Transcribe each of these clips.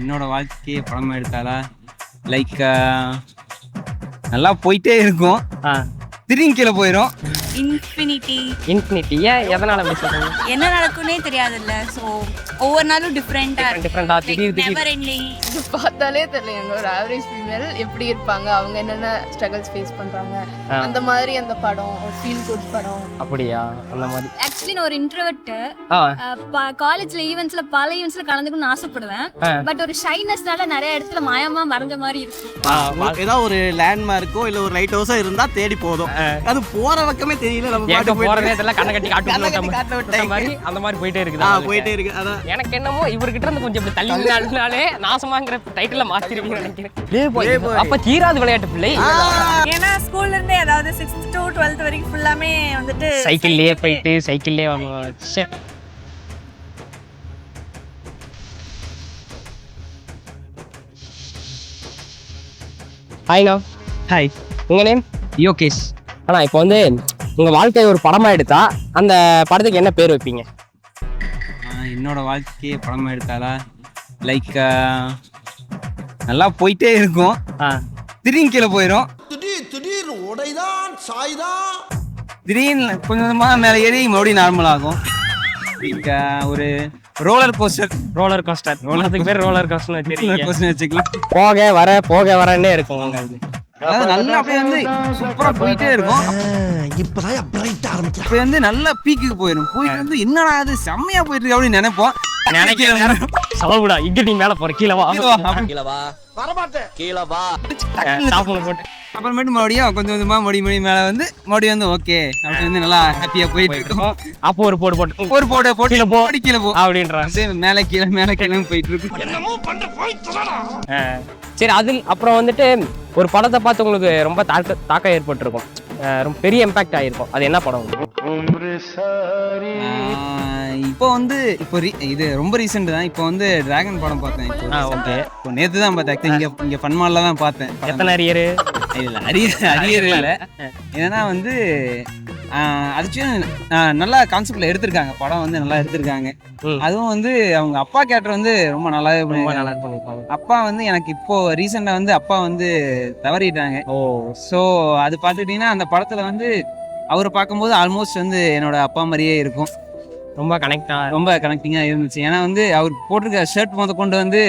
என்னோட வாழ்க்கையே படமா எடுத்தாலா லைக் நல்லா போயிட்டே இருக்கும், திடீர்னு கீழே போயிடும். இன்ஃபினிட்டி ஏன் எதனால அப்படி சொல்றீங்க? என்ன நடக்கும்னே தெரியாதுல்ல. ஸோ ஒவ்வொரு நாளும் டிஃப்ரெண்டா நெவர் எண்டிங். இது பார்த்தாலே தெரியல ஒரு ஆவரேஜ் ஃபீமேல் எப்படி இருப்பாங்க, அவங்க என்னென்ன ஸ்ட்ரகிள்ஸ் ஃபேஸ் பண்றாங்க, அந்த மாதிரி அந்த படம் ஒரு ஃபீல் குட் படம். அப்படியா? அந்த மாதிரி ஆக்சுவலி நான் ஒரு இன்ட்ரோவர்ட். காலேஜ்ல ஈவென்ட்ஸ்ல பல ஈவென்ட்ஸ்ல கலந்துக்கணும்னு ஆசைப்படுவேன். பட் ஒரு ஷைனஸ்னால நிறைய இடத்துல மாயமா மறைஞ்ச மாதிரி இருக்கும். ஏதாவது ஒரு லேண்ட்மார்க்கோ இல்ல ஒரு லைட் ஹவுஸோ இருந்தா தேடி போதும். அது போற பக்கமே தெரியல, நம்ம பாட்டு போறதே இதெல்லாம் கண்ணை கட்டி காட்டு மாதிரி அந்த மாதிரி போயிட்டே இருக்கு. அதான் எனக்கு என்னமோ இவர்கிட்ட இருந்து கொஞ்சம் இப்படி தள்ளி விளையாடுனாலே நாசமாங்கிற டைட்டில மாத்திருப்பீங்கன்னு நினைக்கிறேன். அப்ப தீராது விளையாட்டு பிள்ளை. ஏன்னா ஸ்கூல்ல இருந்தே அதாவது 6th to 12th வரைக்கும் ஃபுல்லாமே வந்துட்டு சைக்கிள்லயே போயிட்டு சைக்கிள்லயே வாங்க. ஹாய்ண்ணா. ஹாய், உங்க நேம்? யோகேஷ். ஆனா இப்போ வந்து உங்க வாழ்க்கையை ஒரு படமா எடுத்தா அந்த படத்துக்கு என்ன பேர் வைப்பீங்க? என்னோட வாழ்க்கையே படமா எடுத்தாலா லைக் நல்லா போயிட்டே இருக்கும், திடீர்னு கீழே போயிடும். திடீர் உடைதான் சாய்தான், திடீர்னு கொஞ்சமா மேலே ஏறி மறுபடியும் நார்மல் ஆகும். லைக் ஒரு ரோலர் கோஸ்டர். அதுக்கு பேர் ரோலர் கோஸ்டர் வச்சுக்கலாம். போக வரன்னே இருக்கும். நல்லா அப்படியே வந்து சூப்பரா போயிட்டே இருக்கும். இப்பதான் பிரைட் ஆரம்பிச்சு அப்படியே வந்து நல்லா பீக்குக்கு போயிடும். போயிட்டு வந்து என்னடா அது செம்மையா போயிட்டு இருக்கு அப்படின்னு நினைப்போம். சவகுடா இங்க நீ மேல போற, கீழே வா வரமாட்டேன், கீழே வா. போட்டு அப்புறமேட்டு மறுபடியும் கொஞ்சம் கொஞ்சமா மறுபடியும் மேல வந்து மறுபடியும் வந்து ஓகே அப்படி வந்து நல்லா ஹாப்பியா போயிட்டு இருக்கும். அப்போ ஒரு போடு போட்டு கீழே போ அப்படின்ற மேல கீழே போயிட்டு இருக்கு. சரி, அது அப்புறம் வந்துட்டு ஒரு படத்தை பார்த்து உங்களுக்கு ரொம்ப தாக்கம் ஏற்பட்டிருக்கும், ரொம்ப பெரிய இம்பாக்ட் ஆகிருக்கும். அது என்ன படம்? இப்போ வந்து இது ரொம்ப ரீசெண்ட் தான். இப்போ வந்து டிராகன் படம் பார்த்தேன். ஓகே, இப்போ நேற்று தான் பார்த்தேன். இங்கே ஃபன்மாலில் தான் பார்த்தேன். எத்தனை அரியர்? இல்லை அரியர் இல்லை. ஏன்னா வந்து அதுச்சும் நல்லா கான்செப்ட்ல எடுத்திருக்காங்க. படம் வந்து நல்லா எடுத்திருக்காங்க. அதுவும் வந்து அவங்க அப்பா கேரக்டர் வந்து ரொம்ப நல்லாவே பண்ணிருக்காங்க. அப்பா வந்து எனக்கு இப்போ ரீசெண்டா வந்து அப்பா வந்து தவறிட்டாங்க. ஸோ அது பார்த்துக்கிட்டீங்கன்னா அந்த படத்துல வந்து அவரை பார்க்கும்போது ஆல்மோஸ்ட் வந்து என்னோட அப்பா மாதிரியே இருக்கும். ரொம்ப கனெக்டிங்கா இருந்துச்சு. ஏன்னா வந்து அவர் போட்டிருக்க ஷர்ட் கொண்டு வந்து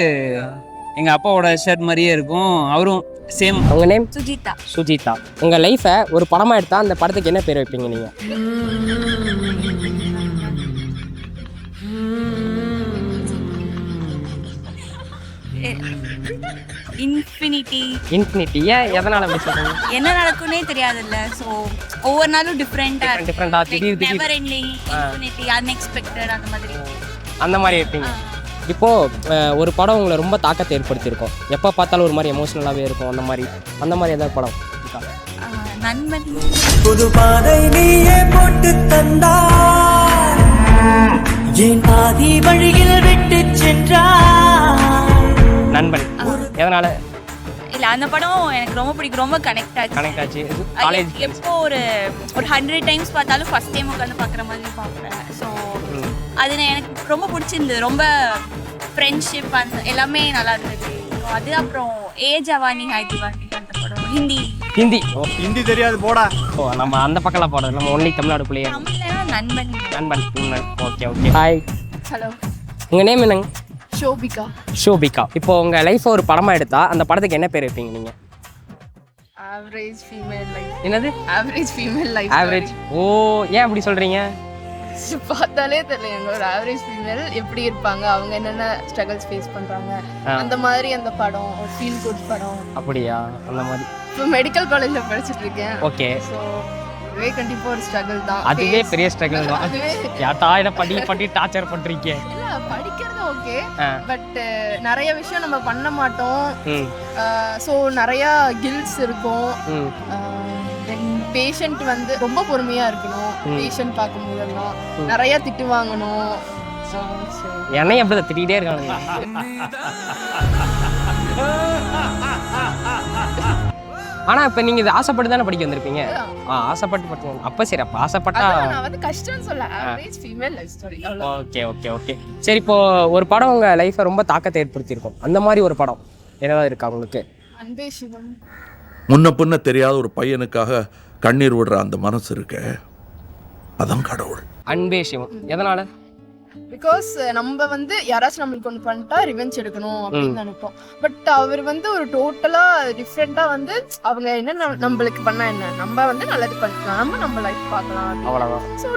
எங்க அப்பாவோட ஷர்ட் மாதிரியே இருக்கும். அவரும் சேம். உங்க நேம்? சுஜிதா. உங்க லைஃபை ஒரு படமா எடுத்தா அந்த படத்துக்கு என்ன பேர் வைப்பீங்க நீங்க? இன்ஃபினிட்டி ஏன் எதனால அப்படி சொல்றீங்க? என்ன நடக்கும்னே தெரியாதுல்ல. ஸோ ஒவ்வொரு நாளும் டிஃப்ரெண்டா நெவர் எண்டிங், இன்ஃபினிட்டி, அன்எக்ஸ்பெக்டட் அந்த மாதிரி இருப்பீங்க. இப்போ ஒரு படம் உங்களை ரொம்ப தாக்கத்தை ஏற்படுத்தியிருக்கோம், எப்போ பார்த்தாலும் ஒரு மாதிரி எமோஷனலாகவே இருக்கும், அந்த மாதிரி ஏதாவது படம்? நண்பன். புது பாதை நீயே போட்டு தந்தா, என் பாதி வழியில் விட்டு சென்றா. நண்பன் எதனால? இல்ல அந்த படம் எனக்கு ரொம்ப பிடிக்கும், ரொம்ப கனெக்ட் ஆச்சு. காலேஜ் எப்போ ஒரு 100 டைம்ஸ் பார்த்தாலும் ஃபர்ஸ்ட் டைம் உட்காந்து பார்க்குற மாதிரி பார்க்குறேன். ஸோ அது எனக்கு ரொம்ப பிடிச்சிருந்தது. ரொம்ப ஃப்ரெண்ட்ஷிப் அந்த எல்லாமே நல்லா இருந்தது. அது அப்புறம் ஏ ஜவானி ஹை திவானி அந்த படம் ஹிந்தி தெரியாது போடா. நம்ம அந்த பக்கம்லாம் போடுறது, நம்ம ஒன்லி தமிழ்நாடு பிள்ளையா. நண்பன். ஓகே. ஹாய். ஹலோ. உங்க நேம் என்னங்க? ஷோபிகா. இப்போ உங்க லைஃப் ஒரு படமா எடுத்தா அந்த படத்துக்கு என்ன பேர் வைப்பீங்க நீங்க? Average female life. என்னது? Average female life. ஆவரேஜ். ஏன் அப்படி சொல்றீங்க? பார்த்தாலே தெரியல ஒரு ஆவரேஜ் ஃபீமேல் எப்படி இருப்பாங்க, அவங்க என்னென்ன ஸ்ட்ரகிள்ஸ் ஃபேஸ் பண்றாங்க, அந்த மாதிரி அந்த படம் ஒரு ஃபீல் குட் படம். அப்படியா? அந்த மாதிரி. இப்போ மெடிக்கல் காலேஜ்ல படிச்சிட்டு இருக்கேன். ஓகே. ஸோ இதுவே கண்டிப்பா ஒரு ஸ்ட்ரகிள் தான். அதுவே பெரிய ஸ்ட்ரகிள் தான். யாட்டா இதை பண்ணி டார்ச்சர் பண்றீங்க. இல்ல படிக்கிறது ஓகே, பட் நிறைய விஷயம் நம்ம பண்ண மாட்டோம். ஸோ நிறைய கில்ட்ஸ் இருக்கும். பேஷண்ட் வந்து ரொம்ப பொறுமையா இருக்கணும். பேஷண்ட் பார்க்கும் போதெல்லாம் நிறைய திட்டு வாங்கணும். என்னையும் அப்படி திட்டிகிட்டே இருக்கானுங்க. ஆனா இப்ப நீங்க இது ஆசைப்பட்டு தானே படிக்க வந்திருப்பீங்க. ஆசைப்பட்டு படிக்கணும். அப்ப சரி, அப்ப ஆசைப்பட்டா நான் வந்து கஷ்டம்னு சொல்ல, average female life story. Okay okay okay. சரி, இப்போ ஒரு படம் உங்க லைஃப்பை ரொம்ப தாக்கத்தை ஏற்படுத்தியிருக்கும். அந்த மாதிரி ஒரு படம் ஏதாவது இருக்கா உங்களுக்கு? அன்பே சிவம். முன்ன பின்ன தெரியாத ஒரு பையனுக்காக கண்ணீர் விடுற அந்த மனசு இருக்கு, அதான் கடவுள். அன்பே சிவம். எதனால? பிகாஸ் நம்ம வந்து யாராச்சும் நம்மளுக்கு ஒன்று பண்ணிட்டா ரிவெஞ்ச் எடுக்கணும் அப்படின்னு நினைப்போம். பட் அவர் வந்து ஒரு டோட்டலா டிஃப்ரெண்டா வந்து அவங்க என்ன நம்மளுக்கு பண்ணா என்ன, நம்ம வந்து நல்லது பண்ணிக்கலாம், நம்ம லைஃப் பார்க்கலாம், அவ்வளவுதான். ஸோ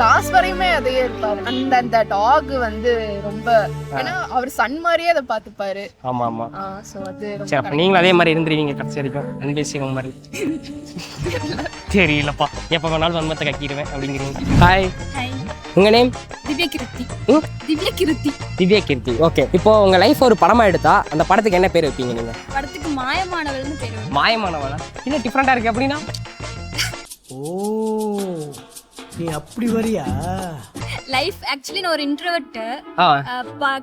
லாஸ்ட் வரையுமே அதே இருப்பாரு. அந்த டாக் வந்து ரொம்ப, ஏன்னா அவர் சன் மாதிரியே அதை பார்த்துப்பாரு. ஆமா ஆமா. ஸோ அது சரி, அப்ப நீங்களும் அதே மாதிரி இருந்துருவீங்க கடைசி வரைக்கும், அன்பே சிவம் மாதிரி. தெரியலப்பா, எப்போ வேணாலும் வன்மத்தை கக்கிடுவேன் அப்படிங்கிறீங்க. ஹாய், உங்க நேம்? திவ்யா கிருத்தி. திவ்யா கிருத்தி. திவ்யா கீர்த்தி. ஓகே, இப்போ உங்க லைஃப் ஒரு படமா எடுத்தா அந்த படத்துக்கு என்ன பேர் வைப்பீங்க நீங்க? படத்துக்கு மாயமானவள்னு பேர். மாயமானவளா? இல்ல டிஃப்ரெண்டா இருக்கு அப்படின்னா? ஓ, நீ அப்படி வரியா? லைஃப் ஆக்சுவலி நான் ஒரு இன்ட்ரோவர்ட்.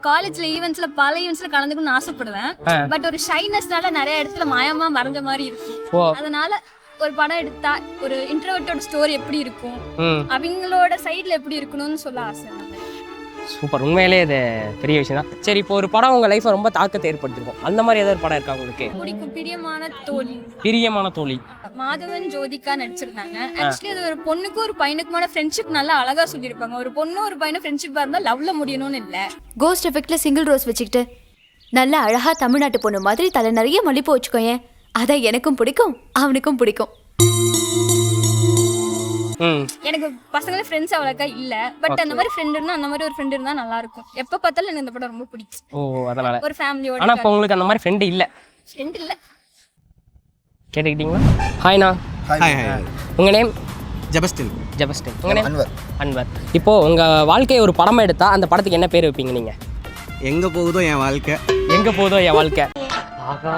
காலேஜ்ல ஈவென்ட்ஸ்ல பல ஈவென்ட்ஸ்ல கலந்துக்கணும்னு ஆசைப்படுவேன். பட் ஒரு ஷைனஸ்னால நிறைய இடத்துல மாயமா மறைஞ்ச மாதிரி இருக்கும். அதனால ஒரு படம் எடுத்தா ஒரு இன்ட்ரோவர்ட்டோட ஸ்டோரி எப்படி இருக்கும், அவங்களோட சைடுல எப்படி இருக்கணும்னு சொல்ல ஆசை. சூப்பர், உண்மையிலே இது பெரிய விஷயம் தான். சரி, இப்போ ஒரு படம் உங்க லைஃப்பை ரொம்ப தாக்கத்தை ஏற்படுத்திருக்கும். அந்த மாதிரி ஏதாவது ஒரு படம் இருக்கா உங்களுக்கு? பிடிக்கும். பிரியமான தோழி. பிரியமான தோழி. மாதவன் ஜோதிகா நடிச்சிருந்தாங்க. ஆக்சுவலி அது ஒரு பொண்ணுக்கும் ஒரு பையனுக்குமான ஃப்ரெண்ட்ஷிப் நல்லா அழகா சொல்லியிருப்பாங்க. ஒரு பொண்ணு ஒரு பையனும் ஃப்ரெண்ட்ஷிப்பா இருந்தா லவ்ல முடியணும்னு இல்ல. கோஸ்ட் எஃபெக்ட்ல சிங்கிள் ரோஸ் வச்சுக்கிட்டு நல்ல அழகா தமிழ்நாட்டு பொண்ணு மாதிரி தலை நிறைய மல்லிப்பூ வச்சுக்கோயேன், அதான் எனக்கும் பிடிக்கும் அவனுக்கும் பிடிக்கும். எனக்கு பசங்களே ஃப்ரெண்ட்ஸ் அவ்வளோக்கா இல்ல. பட் அந்த மாதிரி ஃப்ரெண்ட் இருந்தா, அந்த மாதிரி ஒரு ஃப்ரெண்ட் இருந்தா நல்லா இருக்கும். எப்ப பார்த்தாலும் எனக்கு இந்த படம் ரொம்ப பிடிக்கும். ஓ, அதனால ஒரு ஃபேமிலியோட. ஆனா இப்போ உங்களுக்கு அந்த மாதிரி ஃப்ரெண்ட் இல்ல? ஃப்ரெண்ட் இல்ல. கேட்டுக்கிட்டீங்களா? ஹாய்ண்ணா. Hi hi. உங்க நேம்? ஜெபஸ்டின். ஜெபஸ்டின். உங்க நேம்? அன்வர். அன்வர். இப்போ உங்க வாழ்க்கையை ஒரு படமா எடுத்தா அந்த படத்துக்கு என்ன பேர் வைப்பீங்க நீங்க? எங்க போகுதோ என் வாழ்க்கை. எங்க போகுதோ என் வாழ்க்கை. ஆகா,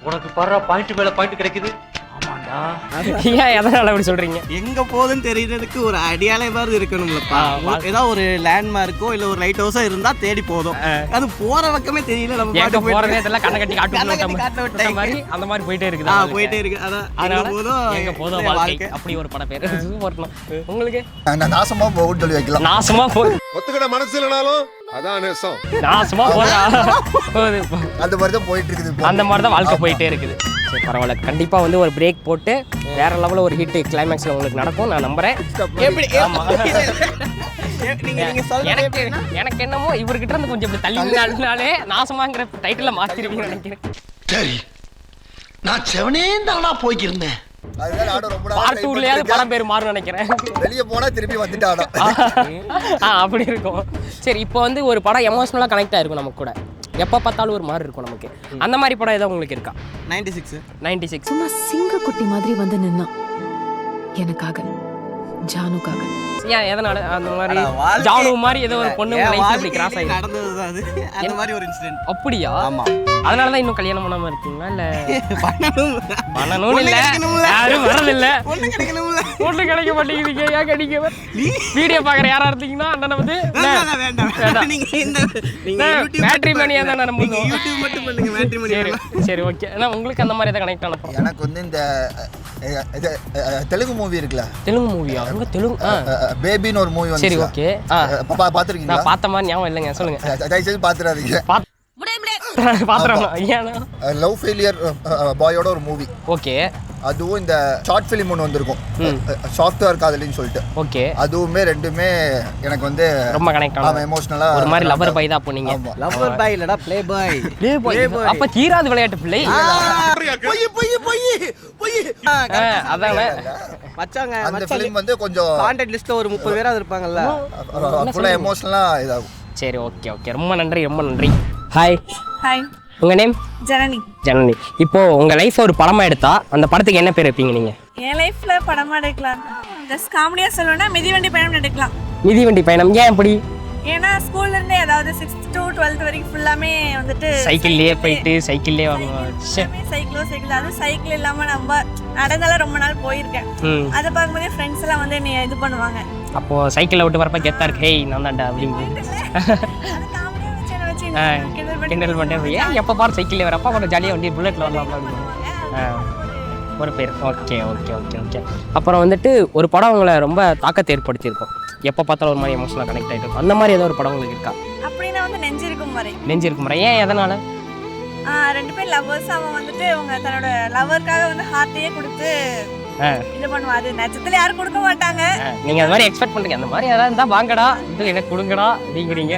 உனக்கு பாரு பாயிண்ட் மேல பாயிண்ட் கிடைக்குது. ஆமாண்டா. ஏன் எதனால அப்படி சொல்றீங்க? எங்க போகுதுன்னு தெரியறதுக்கு ஒரு அடையாளமாவது இருக்கணும்லப்பா. ஏதாவது ஒரு லேண்ட்மார்க்கோ இல்ல ஒரு லைட் ஹவுஸோ இருந்தா தேடி போதும். அது போற பக்கமே தெரியல, நம்ம பாட்டு போறதே தெரியல, கண்ணை கட்டி காட்டு மாதிரி அந்த மாதிரி போயிட்டே இருக்குது. போயிட்டே இருக்கு. அதான் எங்க போதும் வாழ்க்கை, அப்படி ஒரு படம் பேரு. உங்களுக்கு? நாசமா போகும்னு சொல்லி வைக்கலாம். நாசமா போய் ஒத்துக்கிட மனசு இல்லைனாலும் அதான் நேசம். நாசமா போறா அந்த மாதிரி தான் போயிட்டு இருக்குது. அந்த மாதிரி தான் வாழ்க்கை போயிட்டே இருக்குது. சரி, பரவாயில்ல. கண்டிப்பா வந்து ஒரு பிரேக் போட்டு வேற லெவலில் ஒரு ஹிட் கிளைமேக்ஸ்ல உங்களுக்கு நடக்கும், நான் நம்புறேன். எனக்கு என்னமோ இவர்கிட்ட இருந்து கொஞ்சம் இப்படி தள்ளி நாசமாங்கிற டைட்டில் மாத்திருப்பீங்கன்னு நினைக்கிறேன். சரி, நான் செவனே தானா போய்க்கிருந்தேன். பார்ட் 2லயாவது படம் பேர் மாறும் நினைக்கிறேன். வெளியே போனா திருப்பி வந்துட்டாடா. அப்படி இருக்கும். சரி, இப்போ வந்து ஒரு படம் எமோஷனலா கனெக்ட் ஆயிருக்கும் நமக்கு கூட, எப்போ பார்த்தாலும் ஒரு மாதிரி இருக்கும் நமக்கு. அந்த மாதிரி படம் ஏதாவது உங்களுக்கு இருக்கா? 96. சும்மா சிங்க குட்டி மாதிரி வந்து நின்னான் எனக்காக, ஜானுக்காக. ஏன், எதனால அந்த மாதிரி? ஜானு மாதிரி ஏதோ ஒரு பொண்ணு லைஃப்ல இப்படி கிராஸ் ஆகி நடந்தது அது. அந்த மாதிரி ஒரு இன்சிடென்ட். அப்படியா? ஆமா. அதனால தான் இன்னும் கல்யாணம் பண்ணாம இருக்கீங்களா? இல்ல பண்ணணும் இல்ல, யாரும் வரது இல்ல, பொண்ணு கிடைக்க மாட்டேங்குது. ஏன் கிடைக்க? வீடியோ பாக்குற யாரா இருந்தீங்கன்னா அண்ணனை வந்து மேட்ரிமோனியா தான் நம்ம யூடியூப் மட்டும் பண்ணுங்க. மேட்ரிமோனியா. சரி, ஓகே. ஏன்னா உங்களுக்கு அந்த மாதிரி தான் கனெக்ட் ஆன? எனக்கு வந்து இந்த தெலுங்கு மூவி இருக்குல்ல. தெலுங்கு மூவியா? அங்க தெலுங்கு பேபின்னு ஒரு மூவி வந்து. சரி, ஓகே. பாத்துருக்கீங்களா? நான் பார்த்த மாதிரி ஞாபகம் இல்லைங்க, சொல்லுங்க. தயவுசெய்து பாத்துறாதீங்க. லவ் ஃபெயிலியர் பாயோட ஒரு மூவி. ஓகே. அதுவும் இந்த ஷார்ட் ஃபிலிம் ஒன்று வந்திருக்கும், சாஃப்ட்வேர் காதலின்னு சொல்லிட்டு. ஓகே. அதுவுமே ரெண்டுமே எனக்கு வந்து ரொம்ப கனெக்ட் ஆகும், எமோஷனலா. ஒரு மாதிரி லவர் பாய் தான் போனீங்க. லவர் பாய் இல்லடா, ப்ளே பாய். அப்ப தீராது விளையாட்டு பிள்ளை. அதானே மச்சாங்க. அந்த ஃபிலிம் வந்து கொஞ்சம் கான்டாக்ட் லிஸ்ட்ல ஒரு 30 பேராவது இருப்பாங்கல்ல. ஃபுல்லா எமோஷனலா இதாகும். சரி, ஓகே ஓகே. ரொம்ப நன்றி, ரொம்ப நன்றி. ஹாய். ஹாய். உங்க நேம்? ஜனனி. ஜனனி. இப்போ உங்க லைஃப் ஒரு படமா எடுத்தா அந்த படத்துக்கு என்ன பேர் வைப்பீங்க நீங்க? என் லைஃப்ல படமா எடுக்கலாம், ஜஸ்ட் காமெடியா சொல்லணும்னா மிதிவண்டி பயணம் எடுக்கலாம். மிதிவண்டி பயணம். ஏன் அப்படி? ஏன்னா ஸ்கூல்ல இருந்தே அதாவது 6th to 12th வரைக்கும் ஃபுல்லாமே வந்துட்டு சைக்கிள்லயே போயிட்டு சைக்கிள்லயே வருவோம். சைக்கிள் அது சைக்கிள் இல்லாம நம்ம நடந்தாலும் ரொம்ப நாள் போயிருக்கேன். அதை பார்க்கும்போது ஃப்ரெண்ட்ஸ் எல்லாம் வந்து என்னை இது பண்ணுவாங்க. அப்போ சைக்கிளை விட்டு வரப்ப கெத்தா இருக்கு, ஹேய் நான் தான்டா அப்படின்னு கிண்டல் பண்ணிட்டே எப்போ பாரு சைக்கிள்ல வரப்பா கொஞ்சம் ஜாலியாக வண்டி புல்லட்ல வரலாம் அப்படின்னு. ஒரு பேர். Okay okay okay okay. அப்புறம் வந்துட்டு ஒரு படம் உங்களை ரொம்ப தாக்கத்தை ஏற்படுத்தியிருக்கும், எப்போ பார்த்தாலும் ஒரு மாதிரி எமோஷனலாக கனெக்ட் ஆகிட்டு இருக்கும், அந்த மாதிரி ஏதோ ஒரு படம் உங்களுக்கு இருக்கா? அப்படின்னா வந்து நெஞ்சிருக்கும் வரை. நெஞ்சிருக்கும் வரை. ஏன், எதனால? 2 பேர் லவ்வர்ஸ். அவன் வந்துட்டு அவங்க தன்னோட லவருக்காக வந்து ஹார்ட்டையே கொடுத்து இது பண்ணுவான். அது நட்சத்திரம் யாரும் கொடுக்க மாட்டாங்க. நீங்கள் அது மாதிரி எக்ஸ்பெக்ட் பண்ணுறீங்க, அந்த மாதிரி ஏதாவது இருந்தால் வாங்கடா, இது எனக்கு கொடுங்கடா அப்படிங்கிறீங்க.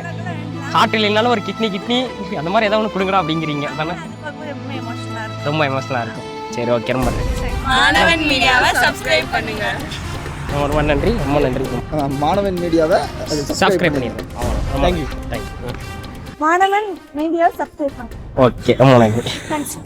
ஹார்ட் இல்லைனாலும் ஒரு கிட்னி அந்த மாதிரி ஏதாவது ஒன்று கொடுங்கடா அப்படிங்கிறீங்க தானே? ரொம்ப எமோஷனலாக இருக்கும். சரி, ஓகே, ரொம்ப நன்றி. மாணவன் மீடியாவை சப்ஸ்கிரைப் பண்ணுங்க. ரொம்ப நன்றி, ரொம்ப நன்றி. மாணவன் மீடியாவை சப்ஸ்கிரைப் பண்ணிடுங்க. தேங்க்யூ. மாணவன் மீடியாவை சப்ஸ்கிரைப் பண்ணுங்க. ஓகே, ரொம்ப நன்றி. தேங்க்ஸ்.